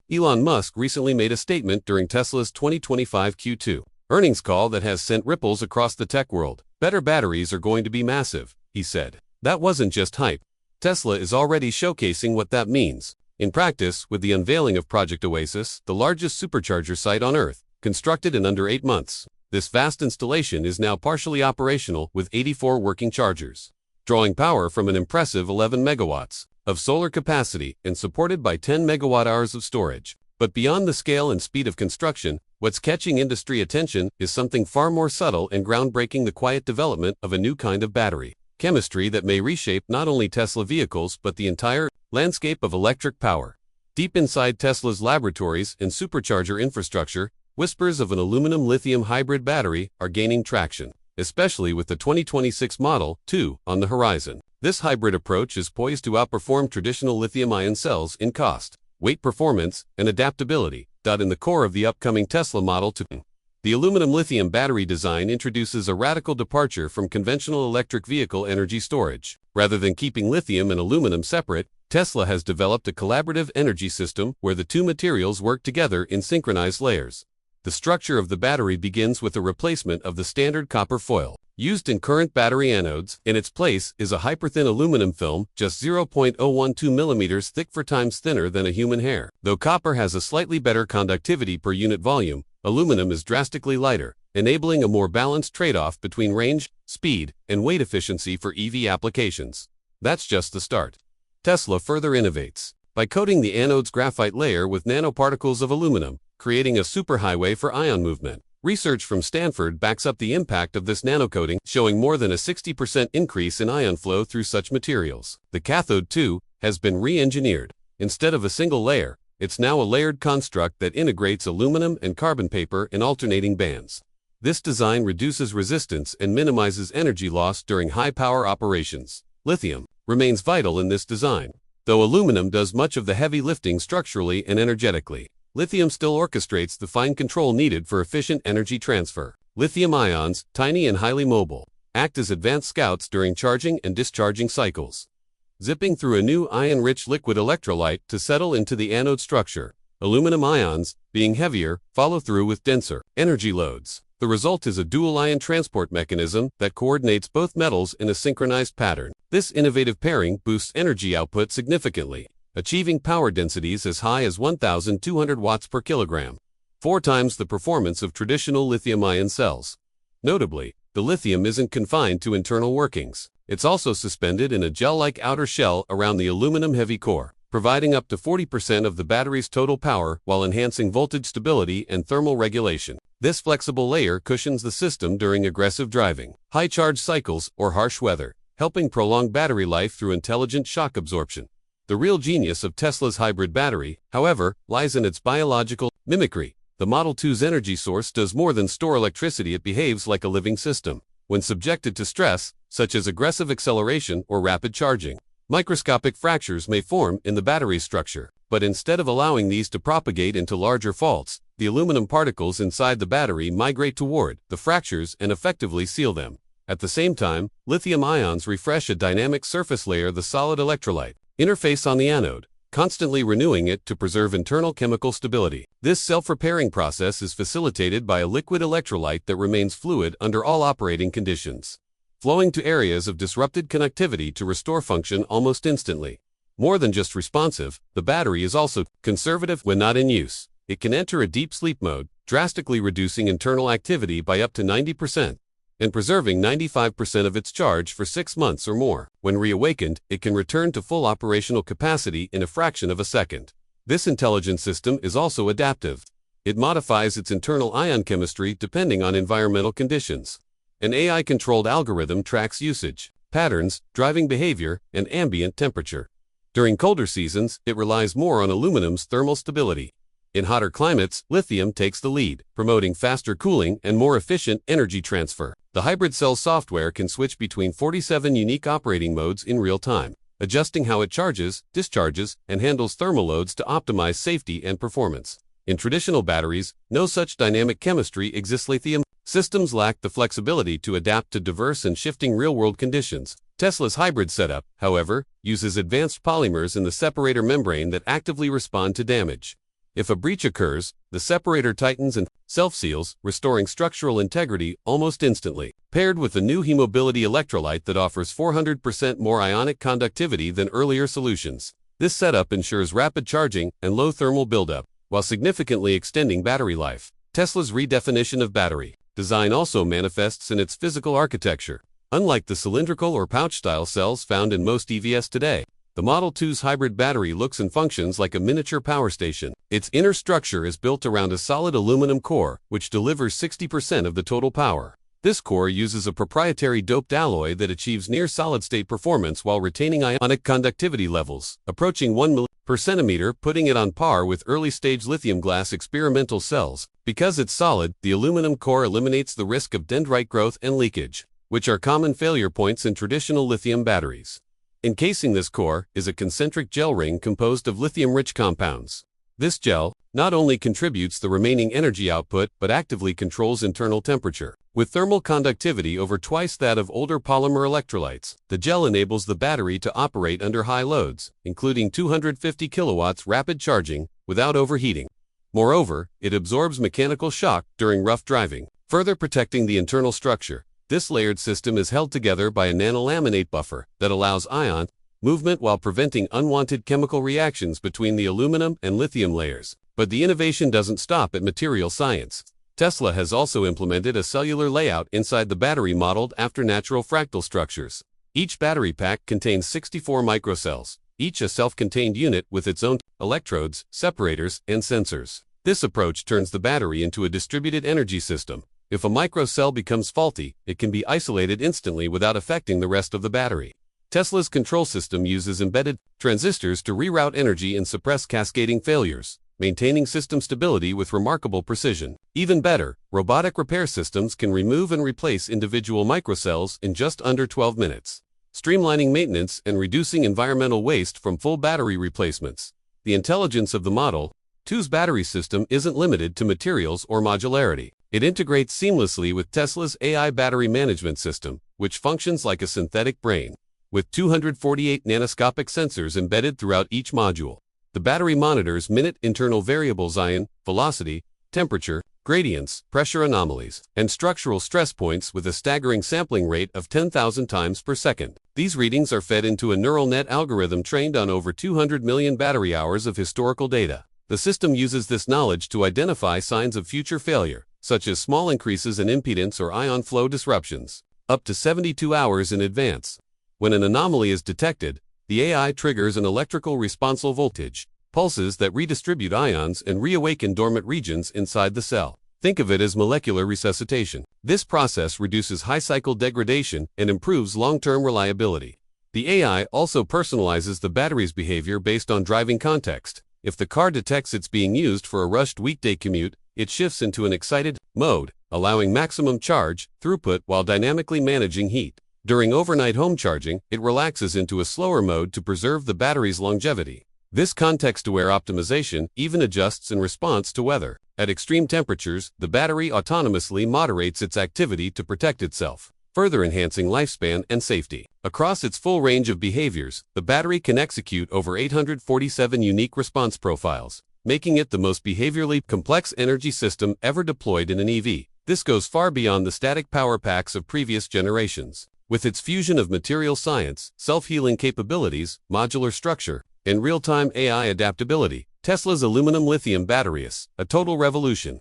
Elon Musk recently made a statement during Tesla's 2025 Q2 earnings call that has sent ripples across the tech world. Better batteries are going to be massive, he said. That wasn't just hype. Tesla is already showcasing what that means in practice with the unveiling of Project Oasis, the largest supercharger site on Earth, constructed in under 8 months. This vast installation is now partially operational with 84 working chargers, drawing power from an impressive 11 megawatts of solar capacity and supported by 10 megawatt-hours of storage. But beyond the scale and speed of construction, what's catching industry attention is something far more subtle and groundbreaking: the quiet development of a new kind of battery chemistry that may reshape not only Tesla vehicles but the entire landscape of electric power. Deep inside Tesla's laboratories and supercharger infrastructure, whispers of an aluminum lithium hybrid battery are gaining traction, especially with the 2026 Model 2 on the horizon. This hybrid approach is poised to outperform traditional lithium-ion cells in cost, weight, performance, and adaptability. In the core of the upcoming Tesla Model 2, the aluminum lithium battery design introduces a radical departure from conventional electric vehicle energy storage. Rather than keeping lithium and aluminum separate, Tesla has developed a collaborative energy system where the two materials work together in synchronized layers. The structure of the battery begins with a replacement of the standard copper foil used in current battery anodes. In its place is a hyperthin aluminum film, just 0.012 millimeters thick, 4 times thinner than a human hair. Though copper has a slightly better conductivity per unit volume, aluminum is drastically lighter, enabling a more balanced trade-off between range, speed, and weight efficiency for EV applications. That's just the start. Tesla further innovates by coating the anode's graphite layer with nanoparticles of aluminum, creating a superhighway for ion movement. Research from Stanford backs up the impact of this nanocoating, showing more than a 60% increase in ion flow through such materials. The cathode, too, has been re-engineered. Instead of a single layer, it's now a layered construct that integrates aluminum and carbon paper in alternating bands. This design reduces resistance and minimizes energy loss during high-power operations. Lithium remains vital in this design, though aluminum does much of the heavy lifting structurally and energetically. Lithium still orchestrates the fine control needed for efficient energy transfer. Lithium ions, tiny and highly mobile, act as advanced scouts during charging and discharging cycles, zipping through a new ion-rich liquid electrolyte to settle into the anode structure. Aluminum ions, being heavier, follow through with denser energy loads. The result is a dual-ion transport mechanism that coordinates both metals in a synchronized pattern. This innovative pairing boosts energy output significantly, achieving power densities as high as 1,200 watts per kilogram, 4 times the performance of traditional lithium-ion cells. Notably, the lithium isn't confined to internal workings. It's also suspended in a gel-like outer shell around the aluminum-heavy core, providing up to 40% of the battery's total power while enhancing voltage stability and thermal regulation. This flexible layer cushions the system during aggressive driving, high charge cycles, or harsh weather, helping prolong battery life through intelligent shock absorption. The real genius of Tesla's hybrid battery, however, lies in its biological mimicry. The Model 2's energy source does more than store electricity. It behaves like a living system. When subjected to stress, such as aggressive acceleration or rapid charging, microscopic fractures may form in the battery structure. But instead of allowing these to propagate into larger faults, the aluminum particles inside the battery migrate toward the fractures and effectively seal them. At the same time, lithium ions refresh a dynamic surface layer, the solid electrolyte interface on the anode, constantly renewing it to preserve internal chemical stability. This self-repairing process is facilitated by a liquid electrolyte that remains fluid under all operating conditions, flowing to areas of disrupted connectivity to restore function almost instantly. More than just responsive, the battery is also conservative when not in use. It can enter a deep sleep mode, drastically reducing internal activity by up to 90%. And preserving 95% of its charge for 6 months or more. When reawakened, it can return to full operational capacity in a fraction of a second. This intelligent system is also adaptive. It modifies its internal ion chemistry depending on environmental conditions. An AI-controlled algorithm tracks usage, patterns, driving behavior, and ambient temperature. During colder seasons, it relies more on aluminum's thermal stability. In hotter climates, lithium takes the lead, promoting faster cooling and more efficient energy transfer. The hybrid cell software can switch between 47 unique operating modes in real time, adjusting how it charges, discharges, and handles thermal loads to optimize safety and performance. In traditional batteries, no such dynamic chemistry exists. Lithium systems lack the flexibility to adapt to diverse and shifting real-world conditions. Tesla's hybrid setup, however, uses advanced polymers in the separator membrane that actively respond to damage. If a breach occurs, the separator tightens and self-seals, restoring structural integrity almost instantly. Paired with the new Hemobility electrolyte that offers 400% more ionic conductivity than earlier solutions. This setup ensures rapid charging and low thermal buildup, while significantly extending battery life. Tesla's redefinition of battery design also manifests in its physical architecture. Unlike the cylindrical or pouch-style cells found in most EVs today, the Model 2's hybrid battery looks and functions like a miniature power station. Its inner structure is built around a solid aluminum core, which delivers 60% of the total power. This core uses a proprietary doped alloy that achieves near solid-state performance while retaining ionic conductivity levels, approaching 1 mil per centimeter, putting it on par with early-stage lithium glass experimental cells. Because it's solid, the aluminum core eliminates the risk of dendrite growth and leakage, which are common failure points in traditional lithium batteries. Encasing this core is a concentric gel ring composed of lithium-rich compounds. This gel not only contributes the remaining energy output but actively controls internal temperature. With thermal conductivity over twice that of older polymer electrolytes, the gel enables the battery to operate under high loads, including 250 kilowatts rapid charging, without overheating. Moreover, it absorbs mechanical shock during rough driving, further protecting the internal structure. This layered system is held together by a nanolaminate buffer that allows ion movement while preventing unwanted chemical reactions between the aluminum and lithium layers. But the innovation doesn't stop at material science. Tesla has also implemented a cellular layout inside the battery modeled after natural fractal structures. Each battery pack contains 64 microcells, each a self-contained unit with its own electrodes, separators, and sensors. This approach turns the battery into a distributed energy system. If a microcell becomes faulty, it can be isolated instantly without affecting the rest of the battery. Tesla's control system uses embedded transistors to reroute energy and suppress cascading failures, maintaining system stability with remarkable precision. Even better, robotic repair systems can remove and replace individual microcells in just under 12 minutes, streamlining maintenance and reducing environmental waste from full battery replacements. The intelligence of the Model 2's battery system isn't limited to materials or modularity. It integrates seamlessly with Tesla's AI battery management system, which functions like a synthetic brain. With 248 nanoscopic sensors embedded throughout each module, the battery monitors minute internal variables: ion, velocity, temperature, gradients, pressure anomalies, and structural stress points with a staggering sampling rate of 10,000 times per second. These readings are fed into a neural net algorithm trained on over 200 million battery hours of historical data. The system uses this knowledge to identify signs of future failure, such as small increases in impedance or ion flow disruptions, up to 72 hours in advance. When an anomaly is detected, the AI triggers an electrical response voltage pulses that redistribute ions and reawaken dormant regions inside the cell. Think of it as molecular resuscitation. This process reduces high cycle degradation and improves long-term reliability. The AI also personalizes the battery's behavior based on driving context. If the car detects it's being used for a rushed weekday commute, it shifts into an excited mode, allowing maximum charge throughput while dynamically managing heat. During overnight home charging, it relaxes into a slower mode to preserve the battery's longevity. This context-aware optimization even adjusts in response to weather. At extreme temperatures, the battery autonomously moderates its activity to protect itself, further enhancing lifespan and safety. Across its full range of behaviors, the battery can execute over 847 unique response profiles, making it the most behaviorally complex energy system ever deployed in an EV. This goes far beyond the static power packs of previous generations. With its fusion of material science, self-healing capabilities, modular structure, and real-time AI adaptability, Tesla's aluminum lithium battery is a total revolution.